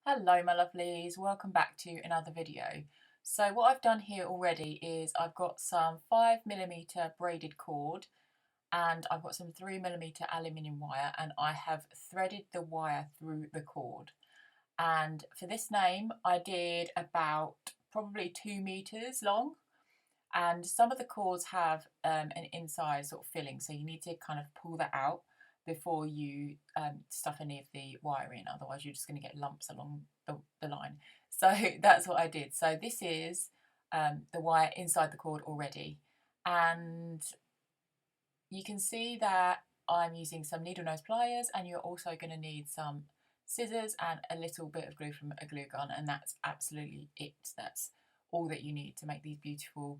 Hello my lovelies, welcome back to another video. So what I've done here already is I've got some 5mm braided cord and I've got some 3mm aluminium wire, and I have threaded the wire through the cord. And for this name I did about probably 2 meters long, and some of the cords have an inside sort of filling, so you need to kind of pull that out before you stuff any of the wire in, otherwise you're just going to get lumps along the line. So that's what I did. So this is the wire inside the cord already, and you can see that I'm using some needle nose pliers, and you're also going to need some scissors and a little bit of glue from a glue gun, and that's absolutely it. That's all that you need to make these beautiful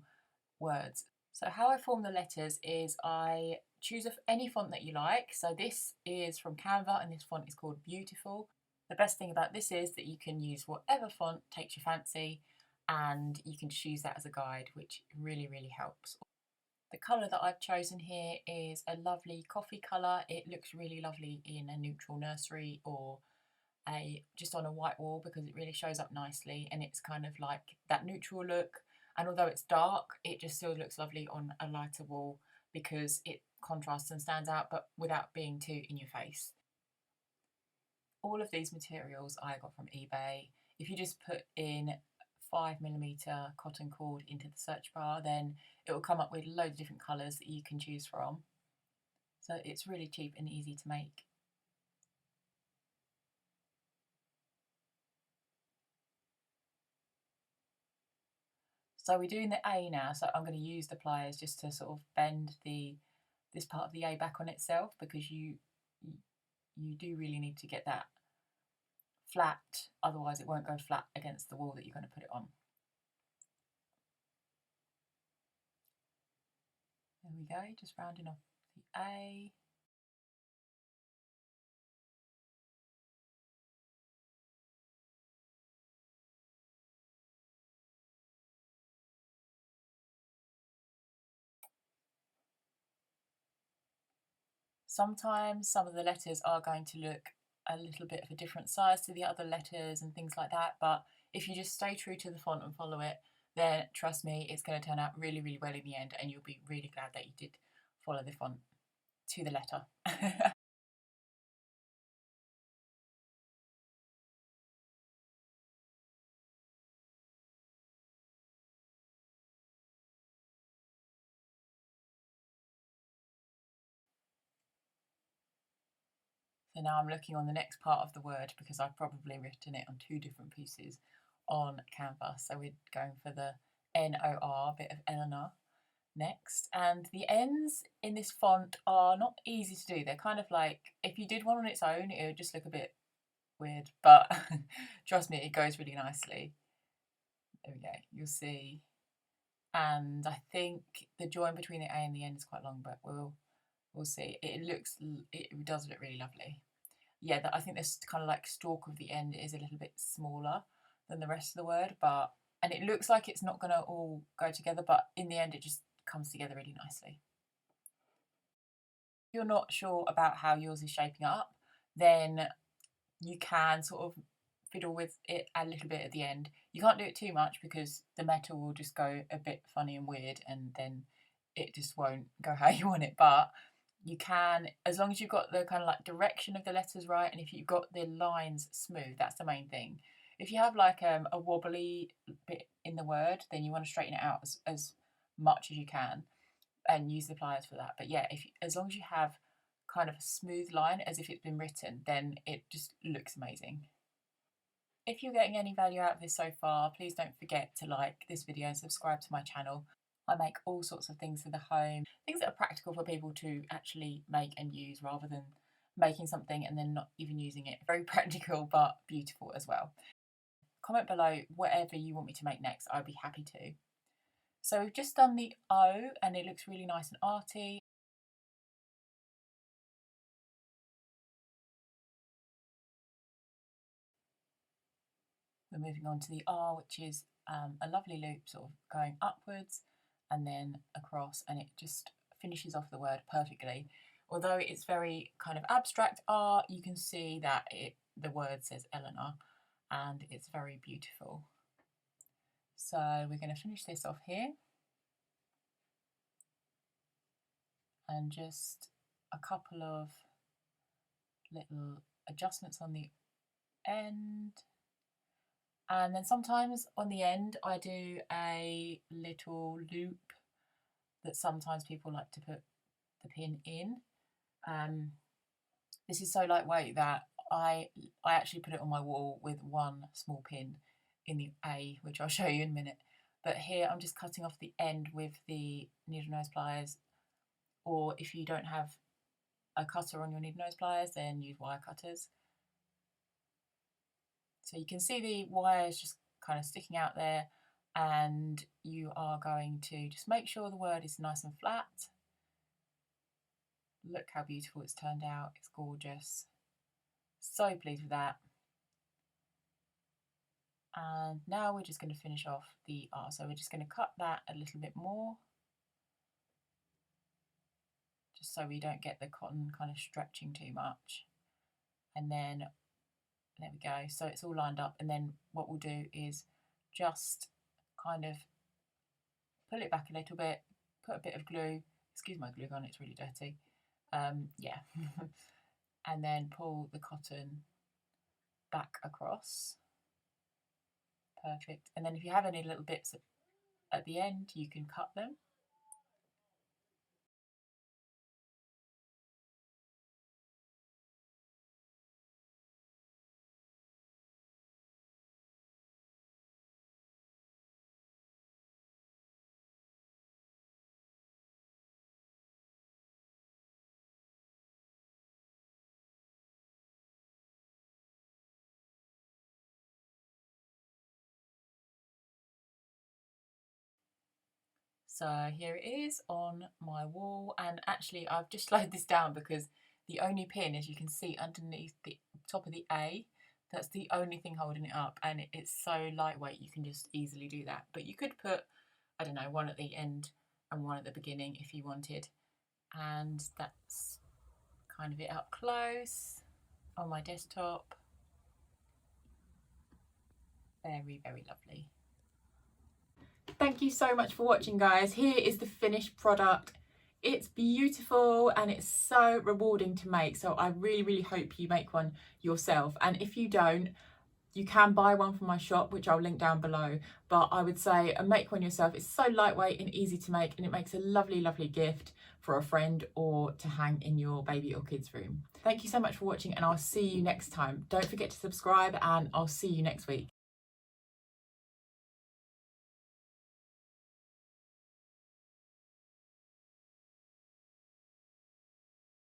words. So how I form the letters is I choose any font that you like. So this is from Canva and this font is called Beautiful. The best thing about this is that you can use whatever font takes your fancy, and you can choose that as a guide, which really helps. The colour that I've chosen here is a lovely coffee colour. It looks really lovely in a neutral nursery or just on a white wall, because it really shows up nicely, and it's kind of like that neutral look, and although it's dark it just still looks lovely on a lighter wall because it contrasts and stands out but without being too in your face. All of these materials I got from eBay. If you just put in 5mm cotton cord into the search bar, then it will come up with loads of different colours that you can choose from, so it's really cheap and easy to make. So we're doing the A now, so I'm going to use the pliers just to sort of bend this part of the A back on itself, because you do really need to get that flat, otherwise it won't go flat against the wall that you're going to put it on. There we go, just rounding off the A. Sometimes some of the letters are going to look a little bit of a different size to the other letters and things like that, but if you just stay true to the font and follow it, then trust me, it's going to turn out really well in the end, and you'll be really glad that you did follow the font to the letter. So now I'm looking on the next part of the word, because I've probably written it on 2 different pieces on Canva. So we're going for the N-O-R bit of Eleanor next. And the N's in this font are not easy to do. They're kind of like, if you did one on its own, it would just look a bit weird, but trust me, it goes really nicely. There we go, you'll see. And I think the join between the A and the N is quite long, but we'll see. It does look really lovely. Yeah, I think this kind of like stalk of the end is a little bit smaller than the rest of the word, and it looks like it's not going to all go together, but in the end it just comes together really nicely. If you're not sure about how yours is shaping up, then you can sort of fiddle with it a little bit at the end. You can't do it too much because the metal will just go a bit funny and weird, and then it just won't go how you want it, but you can, as long as you've got the kind of like direction of the letters right, and if you've got the lines smooth, that's the main thing. If you have like a wobbly bit in the word, then you want to straighten it out as much as you can and use the pliers for that. But yeah, as long as you have kind of a smooth line as if it's been written, then it just looks amazing. If you're getting any value out of this so far, please don't forget to like this video and subscribe to my channel. I make all sorts of things for the home, things that are practical for people to actually make and use, rather than making something and then not even using it. Very practical but beautiful as well. Comment below whatever you want me to make next, I'd be happy to. So we've just done the O and it looks really nice and arty. We're moving on to the R, which is a lovely loop sort of going upwards and then across, and it just finishes off the word perfectly. Although it's very kind of abstract R, you can see that the word says Eleanor, and it's very beautiful. So we're going to finish this off here, and just a couple of little adjustments on the end, and then sometimes on the end I do a little loop that sometimes people like to put the pin in. This is so lightweight that I actually put it on my wall with one small pin in the A, which I'll show you in a minute. But here I'm just cutting off the end with the needle nose pliers, or if you don't have a cutter on your needle nose pliers, then use wire cutters. So you can see the wires just kind of sticking out there, and you are going to just make sure the word is nice and flat. Look how beautiful it's turned out, it's gorgeous. So pleased with that. And now we're just going to finish off the R. So we're just going to cut that a little bit more, just so we don't get the cotton kind of stretching too much. And then there we go, so it's all lined up. And then what we'll do is just kind of pull it back a little bit, put a bit of glue, excuse my glue gun, it's really dirty, yeah, and then pull the cotton back across. Perfect. And then if you have any little bits at the end, you can cut them. So here it is on my wall, and actually I've just slowed this down because the only pin, as you can see underneath the top of the A, that's the only thing holding it up, and it's so lightweight you can just easily do that. But you could put, I don't know, one at the end and one at the beginning if you wanted. And that's kind of it up close on my desktop. Very, very lovely. Thank you so much for watching, guys. Here is the finished product. It's beautiful and it's so rewarding to make, so I really hope you make one yourself. And if you don't, you can buy one from my shop, which I'll link down below, but I would say make one yourself. It's so lightweight and easy to make, and it makes a lovely gift for a friend or to hang in your baby or kids room. Thank you so much for watching, and I'll see you next time. Don't forget to subscribe, and I'll see you next week.